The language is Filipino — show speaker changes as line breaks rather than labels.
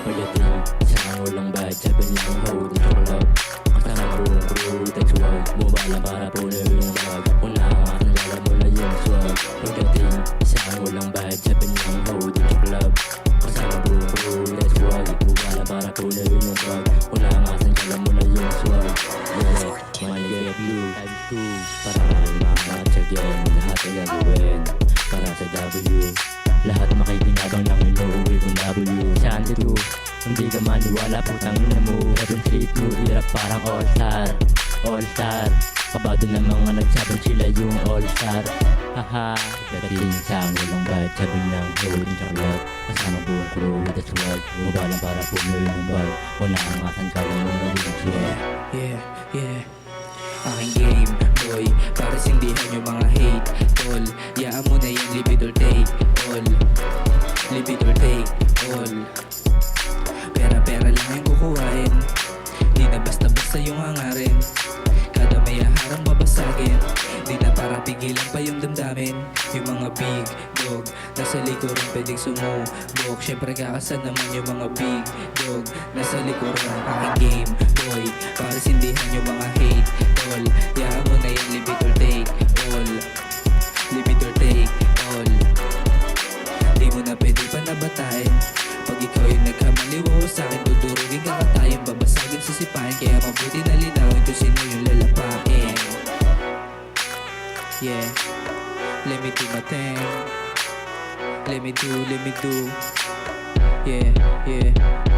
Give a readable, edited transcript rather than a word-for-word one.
Pagdating sa walang bayad, sabi nilang hold the club. Kasama buong crew, text wag. Bumaba lang para puno yung bag. Unahan ang lala mo na yung swag. Pagdating sa walang bayad, sabi nilang hold the club. Kasama buong crew, text wag. Bumaba lang para puno yung bag. Unahan ang lala mo na yung swag. Yeah, money get blue times 2. Para mamatagyan, lahat ay gagawin para sa W. Lahat makikinabang lang inuuwi kong W. Saan dito? Hindi ka maniwala, putang ina mo. 732, hirap parang all-star. All-star, kabado ng mga nagsabing sila yung all-star. Haha, dating sa walang bayad, sabi ng holding chocolate. Kasama buong crew, that's why bumaba lang para puno yung bag. Wala ang asan ka lang mo na yung swag.
Yeah, aking game, boy. Para sindihan yung mga hate, tol. Yaan mo na yung leave it or take all. Leave it or take all. Pera lang yung kukuhain. Di na basta-basta yung hangarin. Kada may aharang babasagin. Di na parang pigilan pa yung damdamin. Yung mga big dog nasa likuran pwedeng sumubok. Syempre kakasan naman yung mga big dog nasa likuran. Aking game, boy. Para sindihan yung mga hate, tol. Yaan mo na yung leave it or take all. Leave it or take all. Di mo na pwede pa nabatain. Pag ikaw yung nagkamaliwa sa akin, dudurugin ka katayin, babasagin sisipahin. Kaya mabuti na linawin kung sino yung lalapain. Yeah, let me do my thing. Let me do. Yeah.